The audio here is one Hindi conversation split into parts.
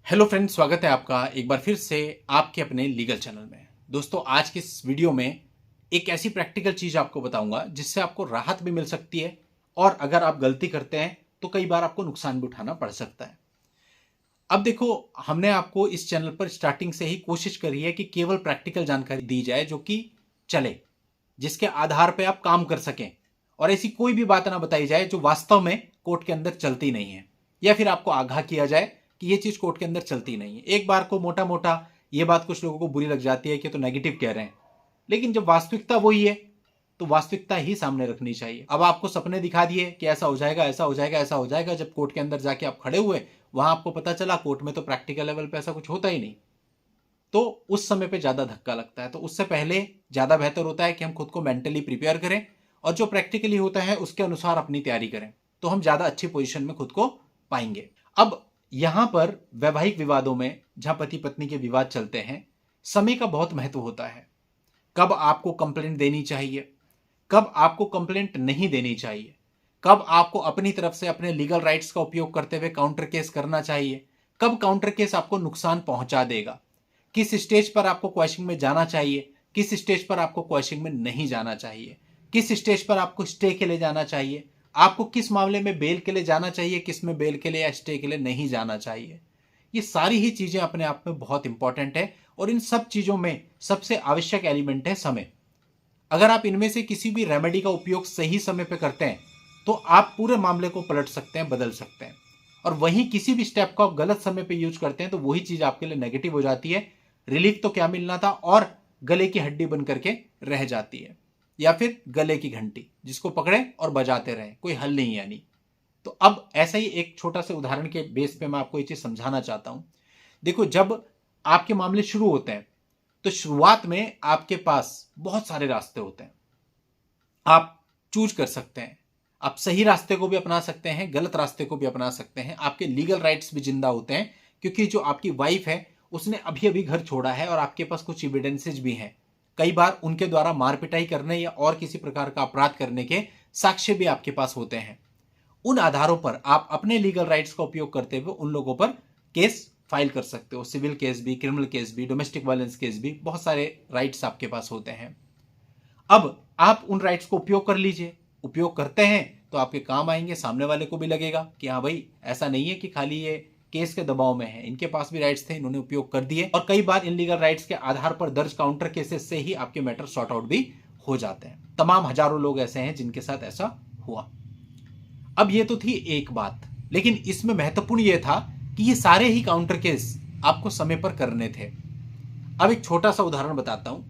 हेलो फ्रेंड्स, स्वागत है आपका एक बार फिर से आपके अपने लीगल चैनल में। दोस्तों, आज की इस वीडियो में एक ऐसी प्रैक्टिकल चीज आपको बताऊंगा जिससे आपको राहत भी मिल सकती है और अगर आप गलती करते हैं तो कई बार आपको नुकसान भी उठाना पड़ सकता है। अब देखो, हमने आपको इस चैनल पर स्टार्टिंग से ही कोशिश करी है कि केवल प्रैक्टिकल जानकारी दी जाए जो कि चले, जिसके आधार पर आप काम कर सकें, और ऐसी कोई भी बात ना बताई जाए जो वास्तव में कोर्ट के अंदर चलती नहीं है, या फिर आपको आगाह किया जाए कि ये चीज कोर्ट के अंदर चलती नहीं है। एक बार को मोटा मोटा ये बात कुछ लोगों को बुरी लग जाती है कि तो नेगेटिव कह रहे हैं, लेकिन जब वास्तविकता वही है तो वास्तविकता ही सामने रखनी चाहिए। अब आपको सपने दिखा दिए कि ऐसा हो जाएगा, ऐसा हो जाएगा, ऐसा हो जाएगा, जब कोर्ट के अंदर जाके आप खड़े हुए, वहां आपको पता चला कोर्ट में तो प्रैक्टिकल लेवल पे ऐसा कुछ होता ही नहीं, तो उस समय पे ज्यादा धक्का लगता है। तो उससे पहले ज्यादा बेहतर होता है कि हम खुद को मेंटली प्रिपेयर करें और जो प्रैक्टिकली होता है उसके अनुसार अपनी तैयारी करें, तो हम ज्यादा अच्छी पोजीशन में खुद को पाएंगे। अब यहां पर वैवाहिक विवादों में जहां पति पत्नी के विवाद चलते हैं, समय का बहुत महत्व होता है। कब आपको कंप्लेंट देनी चाहिए, कब आपको कंप्लेंट नहीं देनी चाहिए, कब आपको अपनी तरफ से अपने लीगल राइट्स का उपयोग करते हुए काउंटर केस करना चाहिए, कब काउंटर केस आपको नुकसान पहुंचा देगा, किस स्टेज पर आपको क्वैशिंग में जाना चाहिए, किस स्टेज पर आपको क्वैशिंग में नहीं जाना चाहिए, किस स्टेज पर आपको स्टे के लिए जाना चाहिए, आपको किस मामले में बेल के लिए जाना चाहिए, किस में बेल के लिए या स्टे के लिए नहीं जाना चाहिए। ये सारी ही चीजें अपने आप में बहुत इंपॉर्टेंट है और इन सब चीजों में सबसे आवश्यक एलिमेंट है समय। अगर आप इनमें से किसी भी रेमेडी का उपयोग सही समय पर करते हैं तो आप पूरे मामले को पलट सकते हैं, बदल सकते हैं। और वहीं किसी भी स्टेप को आप गलत समय पे यूज करते हैं तो वही चीज आपके लिए नेगेटिव हो जाती है। रिलीफ तो क्या मिलना था और गले की हड्डी बन करके रह जाती है, या फिर गले की घंटी जिसको पकड़े और बजाते रहे, कोई हल नहीं यानी। तो अब ऐसा ही एक छोटा सा उदाहरण के बेस पे मैं आपको ये चीज समझाना चाहता हूं। देखो, जब आपके मामले शुरू होते हैं तो शुरुआत में आपके पास बहुत सारे रास्ते होते हैं, आप चूज कर सकते हैं। आप सही रास्ते को भी अपना सकते हैं, गलत रास्ते को भी अपना सकते हैं। आपके लीगल राइट्स भी जिंदा होते हैं, क्योंकि जो आपकी वाइफ है उसने अभी अभी घर छोड़ा है और आपके पास कुछ एविडेंसेज भी हैं। कई बार उनके द्वारा मार पिटाई करने या और किसी प्रकार का अपराध करने के साक्ष्य भी आपके पास होते हैं। उन आधारों पर आप अपने लीगल राइट्स का उपयोग करते हुए उन लोगों पर केस फाइल कर सकते हो। सिविल केस भी, क्रिमिनल केस भी, डोमेस्टिक वायलेंस केस भी, बहुत सारे राइट्स आपके पास होते हैं। अब आप उन राइट्स को उपयोग कर लीजिए। उपयोग करते हैं तो आपके काम आएंगे, सामने वाले को भी लगेगा कि हाँ भाई, ऐसा नहीं है कि खाली ये केस के दबाव में है, इनके पास भी राइट्स थे, इन्होंने उपयोग कर दिए। और कई बार इन लीगल राइट्स के आधार पर दर्ज काउंटर केसेस से ही आपके मैटर सॉर्ट आउट भी हो जाते हैं। तमाम हजारों लोग ऐसे हैं जिनके साथ ऐसा हुआ। अब ये तो थी एक बात, लेकिन इसमें महत्वपूर्ण यह था कि ये सारे ही काउंटर केस आपको समय पर करने थे। अब एक छोटा सा उदाहरण बताता हूं।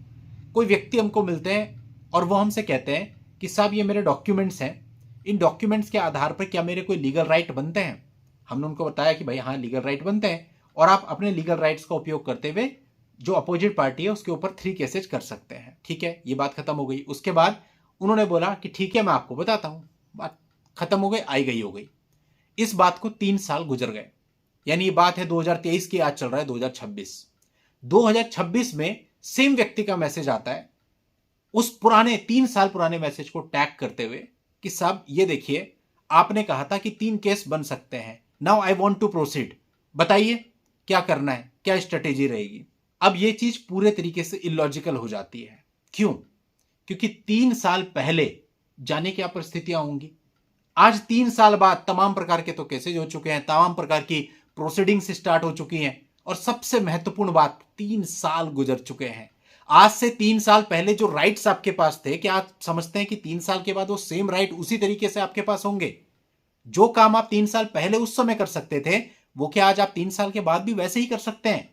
कोई व्यक्ति हमको मिलते हैं और वो हमसे कहते हैं कि साहब, ये मेरे डॉक्यूमेंट्स हैं, इन डॉक्यूमेंट्स के आधार पर क्या मेरे कोई लीगल राइट बनते हैं। हमने उनको बताया कि भाई हाँ, लीगल राइट बनते हैं और आप अपने लीगल राइट्स का उपयोग करते हुए जो अपोजिट पार्टी है उसके ऊपर 3 केसेज कर सकते हैं। ठीक है, ये बात खत्म हो गई। उसके बाद उन्होंने बोला कि ठीक है, मैं आपको बताता हूं। बात खत्म हो गई, आई गई हो गई। इस बात को 3 साल गुजर गए, यानी ये बात है 2023 की, आज चल रहा है 2026। 2026 में सेम व्यक्ति का मैसेज आता है उस पुराने 3 साल पुराने मैसेज को टैग करते हुए कि साहब ये देखिए, आपने कहा था कि 3 केस बन सकते हैं, now I want to proceed, बताइए क्या करना है, क्या स्ट्रेटेजी रहेगी। अब ये चीज पूरे तरीके से इलॉजिकल हो जाती है। क्यों? क्योंकि 3 साल पहले जाने क्या परिस्थितियां होंगी। आज 3 साल बाद तमाम प्रकार के तो केसेज हो चुके हैं, तमाम प्रकार की प्रोसीडिंग्स स्टार्ट हो चुकी हैं, और सबसे महत्वपूर्ण बात, 3 साल गुजर चुके हैं। आज से 3 साल पहले जो राइट्स आपके पास थे, क्या आप समझते हैं कि 3 साल के बाद वो सेम राइट उसी तरीके से आपके पास होंगे? जो काम आप 3 साल पहले उस समय कर सकते थे, वो क्या आज आप 3 साल के बाद भी वैसे ही कर सकते हैं?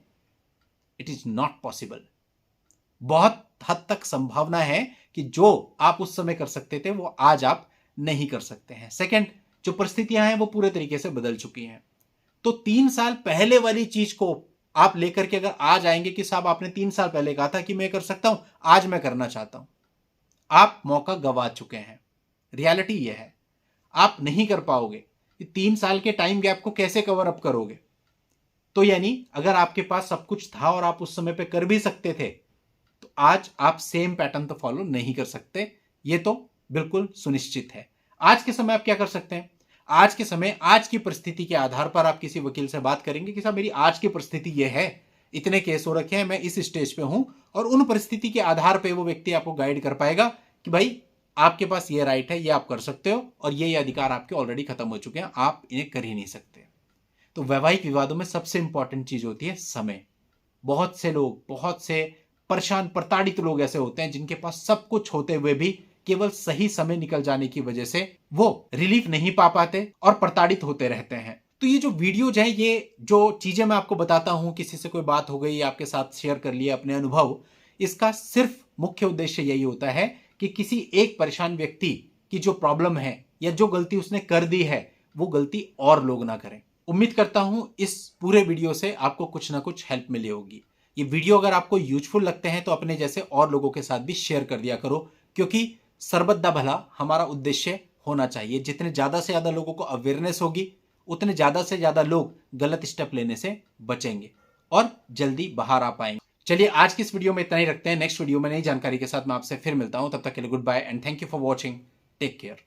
It is not possible. बहुत हद तक संभावना है कि जो आप उस समय कर सकते थे वो आज आप नहीं कर सकते हैं। सेकंड, जो परिस्थितियां हैं वो पूरे तरीके से बदल चुकी हैं। तो 3 साल पहले वाली चीज को आप लेकर के अगर आज आएंगे कि साहब आपने 3 साल पहले कहा था कि मैं कर सकता हूं, आज मैं करना चाहता हूं, आप मौका गंवा चुके हैं। रियलिटी यह है, आप नहीं कर पाओगे। 3 साल के टाइम गैप को कैसे कवर अप करोगे? तो यानी अगर आपके पास सब कुछ था और आप उस समय पे कर भी सकते थे, तो आज आप सेम पैटर्न तो फॉलो नहीं कर सकते, ये तो बिल्कुल सुनिश्चित है। आज के समय आप क्या कर सकते हैं? आज के समय, आज की परिस्थिति के आधार पर आप किसी वकील से बात करेंगे कि साहब मेरी आज की परिस्थिति यह है, इतने केस हो रखे हैं, मैं इस स्टेज पे हूं, और उन परिस्थिति के आधार पे वो व्यक्ति आपको गाइड कर पाएगा कि भाई आपके पास ये राइट है, ये आप कर सकते हो, और ये अधिकार आपके ऑलरेडी खत्म हो चुके हैं, आप इन्हें कर ही नहीं सकते। तो वैवाहिक विवादों में सबसे इंपॉर्टेंट चीज होती है समय। बहुत से लोग, बहुत से परेशान प्रताड़ित लोग ऐसे होते हैं जिनके पास सब कुछ होते हुए भी केवल सही समय निकल जाने की वजह से वो रिलीफ नहीं पा पाते और प्रताड़ित होते रहते हैं। तो ये जो वीडियोज है, ये जो चीजें मैं आपको बताता हूं, किसी से कोई बात हो गई, आपके साथ शेयर कर लिया अपने अनुभव, इसका सिर्फ मुख्य उद्देश्य यही होता है कि किसी एक परेशान व्यक्ति की जो प्रॉब्लम है या जो गलती उसने कर दी है, वो गलती और लोग ना करें। उम्मीद करता हूं इस पूरे वीडियो से आपको कुछ ना कुछ हेल्प मिली होगी। ये वीडियो अगर आपको यूजफुल लगते हैं तो अपने जैसे और लोगों के साथ भी शेयर कर दिया करो, क्योंकि सर्वदा दा भला हमारा उद्देश्य होना चाहिए। जितने ज्यादा से ज्यादा लोगों को अवेयरनेस होगी, उतने ज्यादा से ज्यादा लोग गलत स्टेप लेने से बचेंगे और जल्दी बाहर आ पाएंगे। चलिए आज की इस वीडियो में इतना ही रखते हैं। नेक्स्ट वीडियो में नई जानकारी के साथ मैं आपसे फिर मिलता हूं। तब तक के लिए goodbye and thank you for watching. Take care.